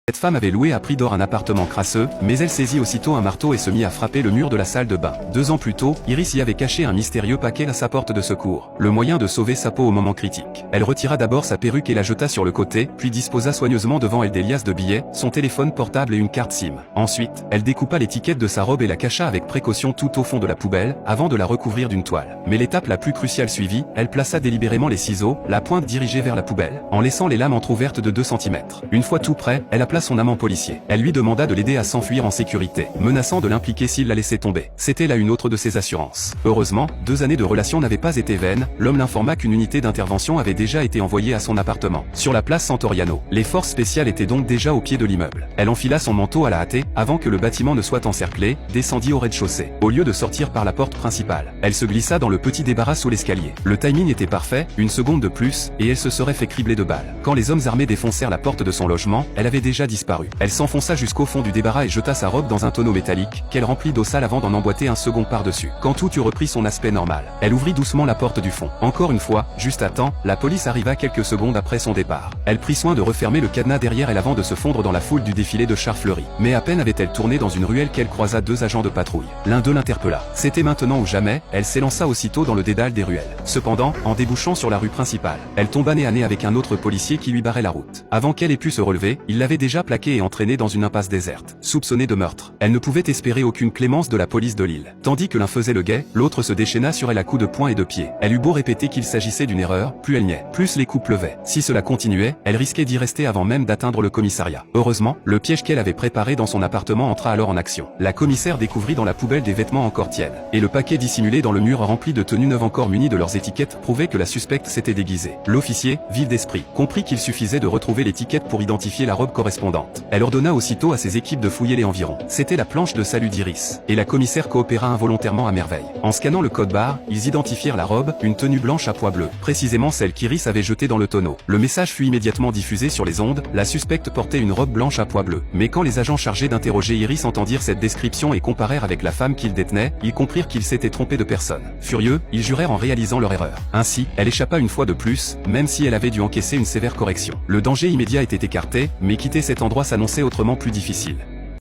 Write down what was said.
Cette femme avait loué à prix d'or un appartement crasseux, mais elle saisit aussitôt un marteau et se mit à frapper le mur de la salle de bain. 2 ans plus tôt, Iris y avait caché un mystérieux paquet à sa porte de secours, le moyen de sauver sa peau au moment critique. Elle retira d'abord sa perruque et la jeta sur le côté, puis disposa soigneusement devant elle des liasses de billets, son téléphone portable et une carte SIM. Ensuite, elle découpa l'étiquette de sa robe et la cacha avec précaution tout au fond de la poubelle, avant de la recouvrir d'une toile. Mais l'étape la plus cruciale suivit, elle plaça délibérément les ciseaux, la pointe dirigée vers la poubelle, en laissant les lames entrouvertes de 2 cm. Une fois tout prêt, elle appela son amant policier. Elle lui demanda de l'aider à s'enfuir en sécurité, menaçant de l'impliquer s'il la laissait tomber. C'était là une autre de ses assurances. Heureusement, 2 années de relation n'avaient pas été vaines, l'homme l'informa qu'une unité d'intervention avait déjà été envoyée à son appartement, sur la place Santoriano. Les forces spéciales étaient donc déjà au pied de l'immeuble. Elle enfila son manteau à la hâtée, avant que le bâtiment ne soit encerclé, descendit au rez-de-chaussée. Au lieu de sortir par la porte principale, elle se glissa dans le petit débarras sous l'escalier. Le timing était parfait, une seconde de plus, et elle se serait fait cribler de balles. Quand les hommes armés défoncèrent la porte de son logement, elle avait déjà disparu. Elle s'enfonça jusqu'au fond du débarras et jeta sa robe dans un tonneau métallique, qu'elle remplit d'eau sale avant d'en emboîter un second par-dessus. Quand tout eut repris son aspect normal, elle ouvrit doucement la porte du fond. Encore une fois, juste à temps, la police arriva quelques secondes après son départ. Elle prit soin de refermer le cadenas derrière elle avant de se fondre dans la foule du défilé de chars fleuris. Mais à peine avait-elle tourné dans une ruelle qu'elle croisa 2 agents de patrouille. L'un d'eux l'interpella. C'était maintenant ou jamais, elle s'élança aussitôt dans le dédale des ruelles. Cependant, en débouchant sur la rue principale, elle tomba nez à nez avec un autre policier qui lui barrait la route. Avant qu'elle ait pu se relever, il l'avait déjà plaquée et entraînée dans une impasse déserte. Soupçonnée de meurtre, elle ne pouvait espérer aucune clémence de la police de l'île. Tandis que l'un faisait le guet, l'autre se déchaîna sur elle à coups de poing et de pied. Elle eut beau répéter qu'il s'agissait d'une erreur, plus elle niait, plus les coups pleuvaient. Si cela continuait, elle risquait d'y rester avant même d'atteindre le commissariat. Heureusement, le piège qu'elle avait préparé dans son appartement entra alors en action. La commissaire découvrit dans la poubelle des vêtements encore tièdes, et le paquet dissimulé dans le mur rempli de tenues neuves encore munies de leurs étiquettes prouvait que la suspecte s'était déguisée. L'officier, vif d'esprit, comprit qu'il suffisait de retrouver l'étiquette pour identifier la robe correspondante. Elle ordonna aussitôt à ses équipes de fouiller les environs. C'était la planche de salut d'Iris, et la commissaire coopéra involontairement à merveille. En scannant le code barre, ils identifièrent la robe, une tenue blanche à pois bleus, précisément celle qu'Iris avait jetée dans le tonneau. Le message fut immédiatement diffusé sur les ondes, la suspecte portait une robe blanche à pois bleus. Mais quand les agents chargés d'interroger Iris entendirent cette description et comparèrent avec la femme qu'ils détenaient, ils comprirent qu'ils s'étaient trompés de personne. Furieux, ils jurèrent en réalisant leur erreur. Ainsi, elle échappa une fois de plus, même si elle avait dû encaisser une sévère correction. Le danger immédiat était écarté, mais quitter cet endroit s'annonçait autrement plus difficile.